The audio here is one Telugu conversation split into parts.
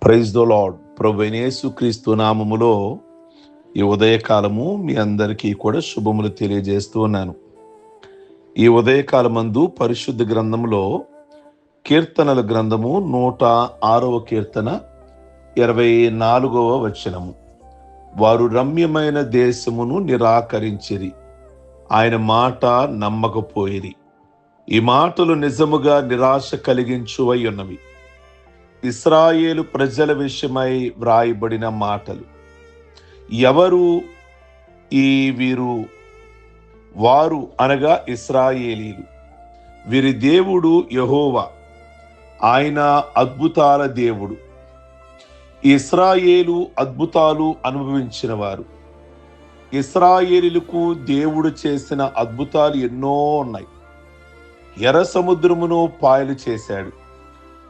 Praise the lord. ప్రభువైన యేసుక్రీస్తు నామములో ఈ ఉదయకాలము మీ అందరికీ కూడా శుభములు తెలియజేస్తూ ఉన్నాను. ఈ ఉదయకాలమందు పరిశుద్ధ గ్రంథంలో కీర్తనల గ్రంథము 106వ కీర్తన 24వ వచనము. వారు రమ్యమైన దేశమును నిరాకరించిరి, ఆయన మాట నమ్మకపోయిరి. ఈ మాటలు నిజముగా నిరాశ కలిగించువై ఉన్నవి. ఇశ్రాయేలు ప్రజల విషయమై వ్రాయబడిన మాటలు. ఎవరు ఈ వీరు? వారు అనగా ఇశ్రాయేలీలు. వీరి దేవుడు యెహోవా, ఆయన అద్భుతాల దేవుడు. ఇశ్రాయేలు అద్భుతాలు అనుభవించిన వారు. ఇశ్రాయేలీలకు దేవుడు చేసిన అద్భుతాలు ఎన్నో ఉన్నాయి. ఎర్ర సముద్రమును పాయలు చేశాడు,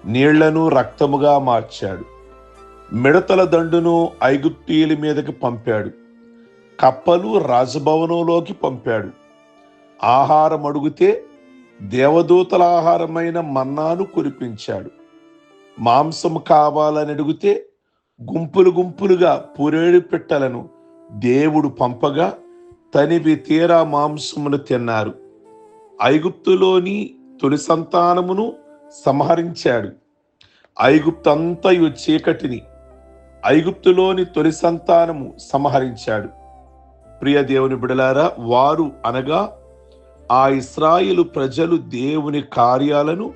నీళ్లను రక్తముగా మార్చాడు. మిడతల దండును ఐగుప్తీయుల మీదకి పంపాడు. కప్పలు రాజభవనంలోకి పంపాడు. ఆహారం అడిగితే దేవదూతల ఆహారమైన మన్నాను కురిపించాడు. మాంసం కావాలని అడిగితే గుంపులు గుంపులుగా పురేడు పిట్టలను దేవుడు పంపగా తనివి తీరా మాంసమును తిన్నారు. ఐగుప్తులోని తొలి సంతానమును సంహరించాడు. ఐగుప్తంతయు చీకటిని, ఐగుప్తులోని తొలి సంతానము సంహరించాడు. ప్రియ దేవుని బిడలారా, వారు అనగా ఆ ఇశ్రాయేలు ప్రజలు దేవుని కార్యాలను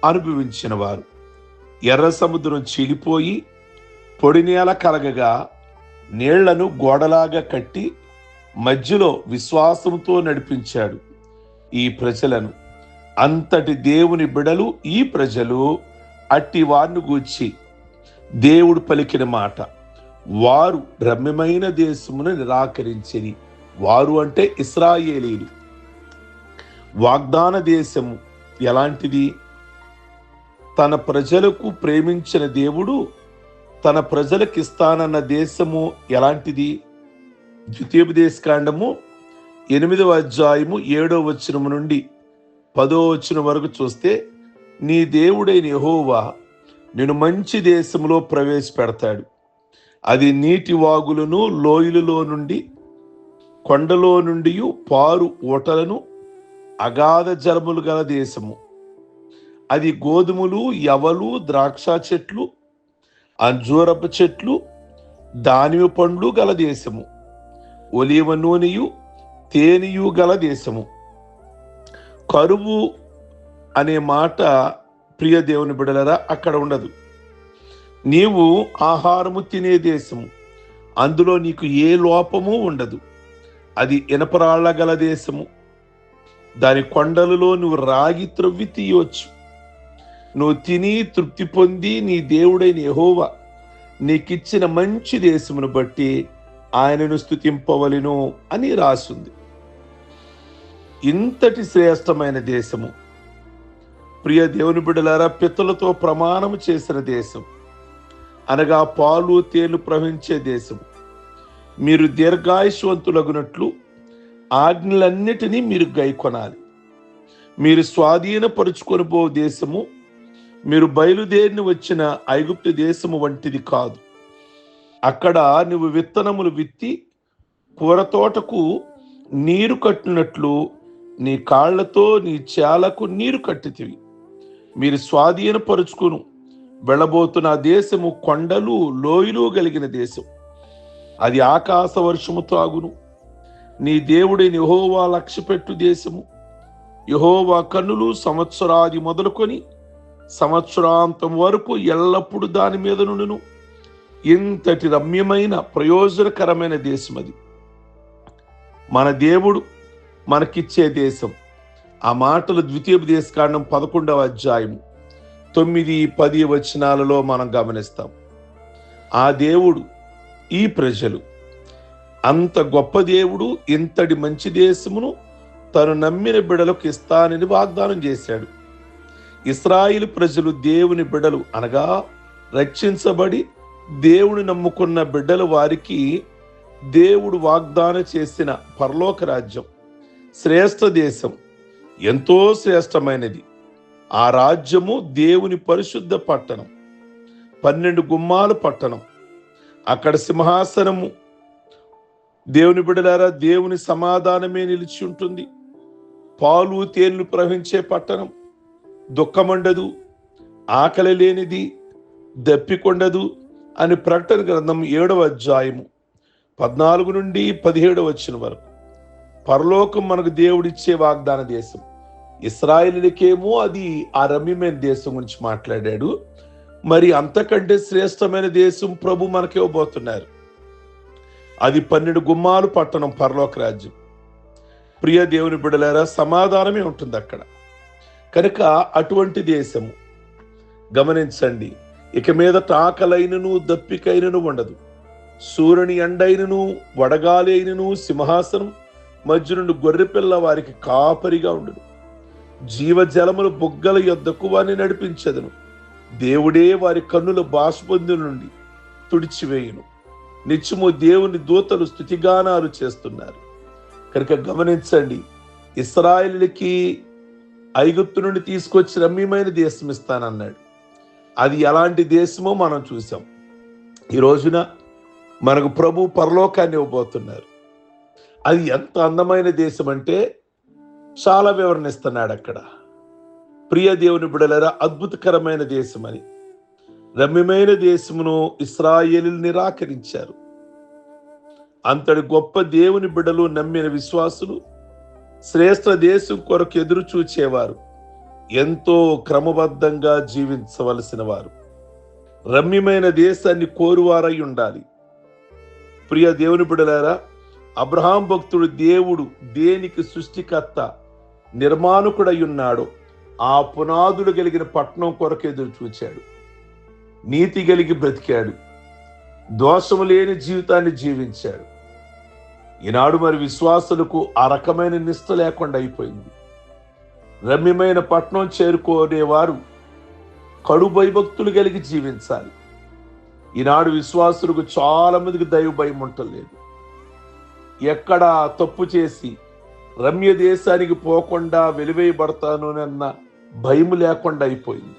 అనుభవించిన వారు. ఎర్ర సముద్రం చీలిపోయి పొడి నేల కలగగా నీళ్లను గోడలాగా కట్టి మధ్యలో విశ్వాసంతో నడిపించాడు ఈ ప్రజలను. అంతటి దేవుని బిడలు ఈ ప్రజలు. అట్టి వారిని గూర్చి దేవుడు పలికిన మాట, వారు రమ్యమైన దేశమును నిరాకరించిరి. వారు అంటే ఇశ్రాయేలీలు. వాగ్దాన దేశము ఎలాంటిది? తన ప్రజలకు ప్రేమించిన దేవుడు తన ప్రజలకు ఇస్తానన్న దేశము ఎలాంటిది? ద్వితీయోపదేశకాండము 8వ అధ్యాయము 7వ వచనము నుండి 10వ వచనం వరకు చూస్తే, నీ దేవుడైన యెహోవా నిన్ను మంచి దేశంలో ప్రవేశపెడతాడు. అది నీటి వాగులను, లోయలలో నుండి, కొండలో నుండి పారు ఊటలను, అగాధ జలములు గల దేశము. అది గోధుమలు, యవలు, ద్రాక్ష చెట్లు, అంజూరపు చెట్లు, దానిమ్మ పండ్లు గల దేశము. ఒలీవ నూనెయు తేనెయు గల దేశము. కరువు అనే మాట ప్రియ దేవుని బిడలరా అక్కడ ఉండదు. నీవు ఆహారము తినే దేశము. అందులో నీకు ఏ లోపము ఉండదు. అది ఇనపరాళ్ల గల దేశము. దాని కొండలలో నువ్వు రాగి త్రవ్వి తీయవచ్చు. నువ్వు తిని తృప్తి పొంది నీ దేవుడైన యెహోవా నీకిచ్చిన మంచి దేశమును బట్టి ఆయనను స్తుతింపవలెను అని రాసుంది. ఇంతటి శ్రేష్టమైన దేశము, ప్రియ దేవుని బిడ్డలారా, పితరులతో ప్రమాణము చేసిన దేశం అనగా పాలు తేనెలు ప్రవహించే దేశం. మీరు దీర్ఘాయుష్వంతులగునట్లు ఆజ్ఞలన్నిటినీ మీరు గైకొనాలి. మీరు స్వాధీనపరుచుకొని పో దేశము మీరు బయలుదేరిని వచ్చిన ఐగుప్తు దేశము వంటిది కాదు. అక్కడ నువ్వు విత్తనములు విత్తి కూరతోటకు నీరు కట్టినట్లు నీ కాళ్లతో నీ చేలకు నీరు కట్టితివి. మీరు స్వాధీనపరుచుకును వెళ్ళబోతున్న దేశము కొండలు, లోయలు కలిగిన దేశం. అది ఆకాశ వర్షము తాగును. నీ దేవుడైన యెహోవా లక్ష్యపెట్టు దేశము. యెహోవా కన్నులు సంవత్సరాది మొదలుకొని సంవత్సరాంతం వరకు ఎల్లప్పుడూ దాని మీద నుండును. ఇంతటి రమ్యమైన ప్రయోజనకరమైన దేశం అది. మన దేవుడు మనకిచ్చే దేశం. ఆ మాటలు ద్వితీయోపదేశకాండం 11వ అధ్యాయము 9-10 వచనాలలో మనం గమనిస్తాం. ఆ దేవుడు ఈ ప్రజలు. అంత గొప్ప దేవుడు ఇంతటి మంచి దేశమును తను నమ్మిన బిడలకు ఇస్తానని వాగ్దానం చేశాడు. ఇశ్రాయేలు ప్రజలు దేవుని బిడలు అనగా రక్షించబడి దేవుని నమ్ముకున్న బిడ్డలు. వారికి దేవుడు వాగ్దానం చేసిన పరలోక రాజ్యం, శ్రేష్ఠ దేశం, ఎంతో శ్రేష్టమైనది. ఆ రాజ్యము దేవుని పరిశుద్ధ పట్టణం. 12 గుమ్మాల పట్టణం. అక్కడ సింహాసనము, దేవుని బిడ్డలారా, దేవుని సమాధానమే నిలిచి ఉంటుంది. పాలు తేనెలు ప్రవహించే పట్టణం. దుఃఖముండదు, ఆకలి లేనిది, దప్పికొండదు అని ప్రకటన గ్రంథం 7వ అధ్యాయము 14 నుండి 17 వచనం వరకు. పరలోకం మనకు దేవుడిచ్చే వాగ్దాన దేశం. ఇశ్రాయేలులకేమో అది ఆ రమ్యమైన దేశం గురించి మాట్లాడాడు. మరి అంతకంటే శ్రేష్టమైన దేశం ప్రభు మనకి ఇవ్వబోతున్నారు. అది 12 గుమ్మాలు పట్టణం, పరలోక రాజ్యం. ప్రియ దేవుని బిడ్డలారా, సమాధానమే ఉంటుంది అక్కడ. కనుక అటువంటి దేశము గమనించండి. ఇక మీదట ఆకలైనను దప్పికైనను ఉండదు. సూర్యుని ఎండైనను వడగాలి అయినను సింహాసనం మధ్య నుండి గొర్రెపిల్ల వారికి కాపరిగా ఉండును. జీవజలములు బుగ్గల యొద్దకు వారిని నడిపించెదను. దేవుడే వారి కన్నుల బాష్పందుల నుండి తుడిచివేయును. నిత్యము దేవుని దూతలు స్తుతిగానాలు చేస్తున్నారు. కనుక గమనించండి, ఇశ్రాయేలుకి ఐగుప్తు నుండి తీసుకొచ్చి రమ్యమైన దేశం ఇస్తానన్నాడు. అది ఎలాంటి దేశమో మనం చూసాం. ఈ రోజున మనకు ప్రభు పరలోకాన్ని ఇవ్వబోతున్నారు. అది ఎంత అందమైన దేశం అంటే చాలా వివరణిస్తున్నాడు అక్కడ. ప్రియ దేవుని బిడ్డలారా, అద్భుతకరమైన దేశం అని. రమ్యమైన దేశమును ఇశ్రాయేలీయులు నిరాకరించారు. అంతటి గొప్ప దేవుని బిడ్డలు, నమ్మిన విశ్వాసులు శ్రేష్ఠ దేశం కొరకు ఎదురు చూచేవారు, ఎంతో క్రమబద్ధంగా జీవించవలసిన వారు, రమ్యమైన దేశాన్ని కోరువారై ఉండాలి. ప్రియ దేవుని బిడ్డలారా, అబ్రహాం భక్తుడు దేవుడు దేనికి సృష్టికర్త నిర్మాణకుడై ఉన్నాడో ఆ పునాదులు కలిగిన పట్టణం కొరకు ఎదురు చూచాడు. నీతి కలిగి బ్రతికాడు. దోషము లేని జీవితాన్ని జీవించాడు. ఈనాడు మరి విశ్వాసులకు ఆ రకమైన నిష్ట లేకుండా అయిపోయింది. రమ్యమైన పట్టణం చేరుకునేవారు కడు భయభక్తులు కలిగి జీవించాలి. ఈనాడు విశ్వాసులకు చాలా మందికి దైవ భయం ఉండలేదు. ఎక్కడ తప్పు చేసి రమ్య దేశానికి పోకుండా వెలివేయబడతాను అన్న భయం లేకుండా అయిపోయింది.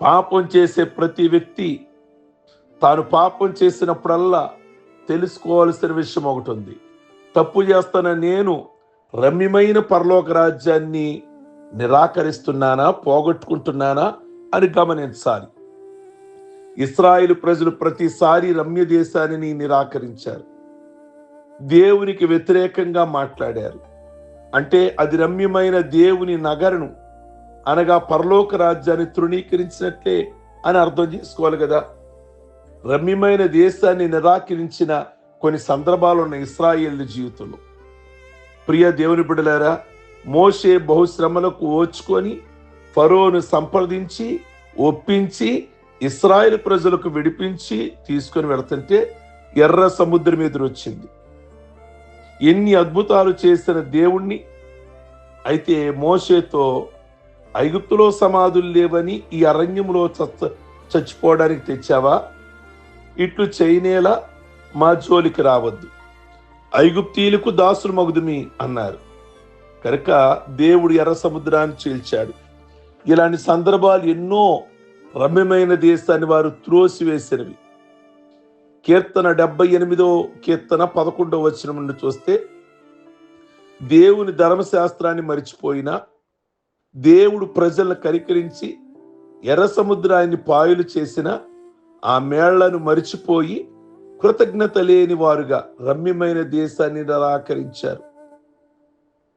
పాపం చేసే ప్రతి వ్యక్తి తాను పాపం చేసినప్పుడల్లా తెలుసుకోవాల్సిన విషయం ఒకటి ఉంది. తప్పు చేస్తున్న నేను రమ్యమైన పరలోక రాజ్యాన్ని నిరాకరిస్తున్నానా, పోగొట్టుకుంటున్నానా అని గమనించాలి. ఇశ్రాయేలు ప్రజలు ప్రతిసారి రమ్య దేశాన్ని నిరాకరించారు. దేవునికి వ్యతిరేకంగా మాట్లాడారు. అంటే అది రమ్యమైన దేవుని నగరను అనగా పరలోక రాజ్యాన్ని తృణీకరించినట్లే అని అర్థం చేసుకోవాలి కదా. రమ్యమైన దేశాన్ని నిరాకరించిన కొన్ని సందర్భాలు ఉన్న ఇశ్రాయేలు జీవితంలో. ప్రియ దేవుని బిడ్డలారా, మోషే బహుశ్రమలకు ఓర్చుకొని ఫరోను సంప్రదించి ఒప్పించి ఇశ్రాయేలు ప్రజలకు విడిపించి తీసుకొని వెళుతుంటే ఎర్ర సముద్రం ఎదురొచ్చింది. ఎన్ని అద్భుతాలు చేసిన దేవుణ్ణి అయితే మోషేతో ఐగుప్తులో సమాధులు లేవని ఈ అరణ్యంలో చచ్చిపోవడానికి తెచ్చావా? ఇట్లు చేయనేలా మా జోలికి రావద్దు, ఐగుప్తీయులకు దాసులు మగుదుమి అన్నారు. కనుక దేవుడు ఎర్ర సముద్రాన్ని చీల్చాడు. ఇలాంటి సందర్భాలు ఎన్నో రమ్యమైన దేశాన్ని వారు త్రోసివేసినవి. కీర్తన 78వ కీర్తన 11వ వచనం నుండి చూస్తే, దేవుని ధర్మశాస్త్రాన్ని మరిచిపోయినా దేవుడు ప్రజలను కనికరించి ఎర్ర సముద్రాన్ని పాయలు చేసిన ఆ మేళ్లను మరిచిపోయి కృతజ్ఞత లేని వారుగా రమ్యమైన దేశాన్ని నిరాకరించారు.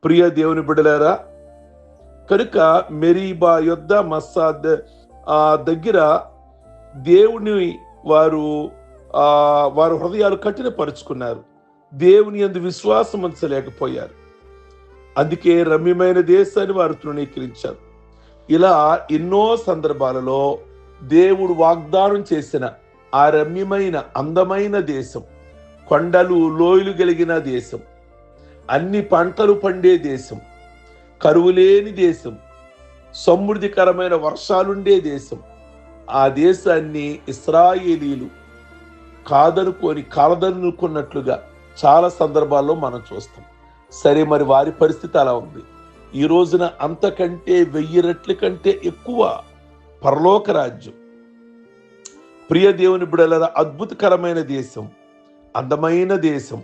ప్రియ దేవుని బిడ్డలారా, కనుక మెరీబా యొద్ద మస్సా దగ్గర దేవుని వారు హృదయాలు కఠినపరుచుకున్నారు. దేవుని యందు విశ్వాసం ఉంచలేకపోయారు. అందుకే రమ్యమైన దేశాన్ని వారు తృణీకరించారు. ఇలా ఎన్నో సందర్భాలలో దేవుడు వాగ్దానం చేసిన ఆ రమ్యమైన అందమైన దేశం, కొండలు లోయలు కలిగిన దేశం, అన్ని పంటలు పండే దేశం, కరువు లేని దేశం, సమృద్ధికరమైన వర్షాలుండే దేశం, ఆ దేశాన్ని ఇశ్రాయేలీలు కాదనుకున్నట్లుగా చాలా సందర్భాల్లో మనం చూస్తాం. సరే, మరి వారి పరిస్థితి అలా ఉంది. ఈ రోజున అంతకంటే 1000 రెట్ల కంటే ఎక్కువ పరలోక రాజ్యం ప్రియ దేవుని బిడ్డలారా, అద్భుతకరమైన దేశం, అందమైన దేశం.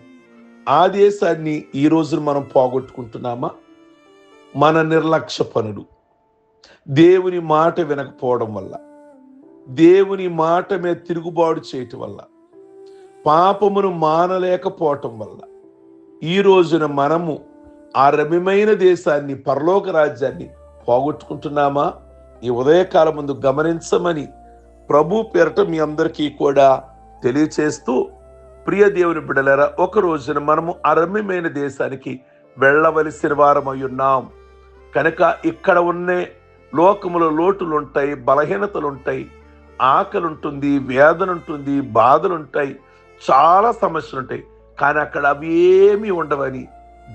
ఆ దేశాన్ని ఈ రోజున మనం పోగొట్టుకుంటున్నామా? మన నిర్లక్ష్య పనులు, దేవుని మాట వినకపోవడం వల్ల, దేవుని మాట మీద తిరుగుబాటు చేయటం వల్ల, పాపమును మానలేకపోవటం వల్ల ఈ రోజున మనము ఆ రమ్యమైన దేశాన్ని, పరలోక రాజ్యాన్ని పోగొట్టుకుంటున్నామా? ఈ ఉదయకాలం ముందు గమనించమని ప్రభు పేరట మీ అందరికీ కూడా తెలియచేస్తూ, ప్రియ దేవుని బిడ్డలారా, ఒక రోజున మనము ఆ రమ్యమైన దేశానికి వెళ్ళవలసిన వారమై ఉన్నాం కనుక ఇక్కడ ఉన్న లోకములో లోటులుంటాయి, బలహీనతలుంటాయి, ఆకలి ఉంటుంది, వేదన ఉంటుంది, బాధలుంటాయి, చాలా సమస్యలు ఉంటాయి. కానీ అక్కడ అవి ఏమీ ఉండవని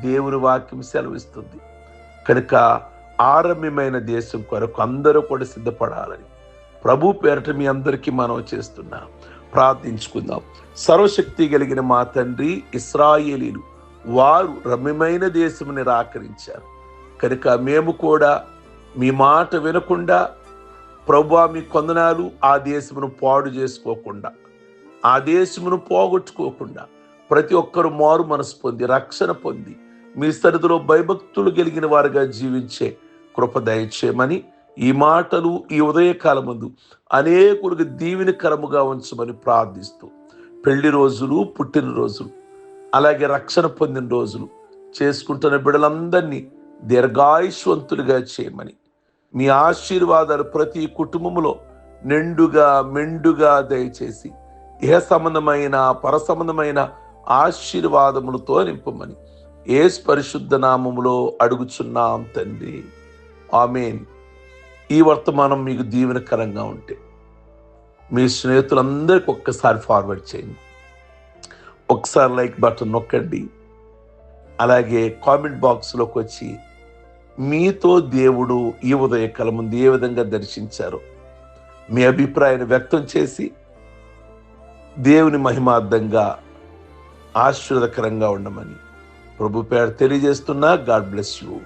దేవుని వాక్యం సెలవిస్తుంది. కనుక ఆరమ్యమైన దేశం కొరకు అందరూ కూడా సిద్ధపడాలని ప్రభు పేరట మీ అందరికీ మనం చేస్తున్నాం. ప్రార్థించుకుందాం. సర్వశక్తి కలిగిన మా తండ్రి, ఇశ్రాయేలీలు వారు రమ్యమైన దేశము నిరాకరించారు కనుక మేము కూడా మీ మాట వినకుండా, ప్రభువా మీ కొందనాలు, ఆ దేశమును పాడు చేసుకోకుండా, ఆ దేశమును పోగొట్టుకోకుండా ప్రతి ఒక్కరు మారు మనసు పొంది, రక్షణ పొంది, మీ సన్నిధిలో భయభక్తులు కలిగిన వారుగా జీవించే కృప దయచేయమని ఈ మాటలు ఈ ఉదయకాలం ముందు అనేకులకు దీవెనకరముగా ఉంచమని ప్రార్థిస్తూ, పెళ్లి రోజులు, పుట్టినరోజులు, అలాగే రక్షణ పొందిన రోజులు చేసుకుంటున్న బిడ్డలందరినీ దీర్ఘాయుష్వంతులుగా చేయమని, మీ ఆశీర్వాదాలు ప్రతి కుటుంబంలో నిండుగా మెండుగా దయచేసి ఇహ సంబంధమైన పర సంబంధమైన ఆశీర్వాదములతో నింపమని యేసు పరిశుద్ధ నామములో అడుగుచున్నాం తండ్రి, ఆమేన్. ఈ వర్తమానం మీకు దీవెనకరంగా ఉంటే మీ స్నేహితులందరికీ ఒక్కసారి ఫార్వర్డ్ చేయండి, ఒకసారి లైక్ బటన్ నొక్కండి. అలాగే కామెంట్ బాక్స్లోకి వచ్చి మీతో దేవుడు ఈ ఉదయకాలం ముందు ఏ విధంగా దర్శించారో మీ అభిప్రాయాన్ని వ్యక్తం చేసి దేవుని మహిమార్థంగా ఆశీర్వదకరంగా ఉండమని ప్రభు పేరు తెలియజేస్తున్నా. God bless you.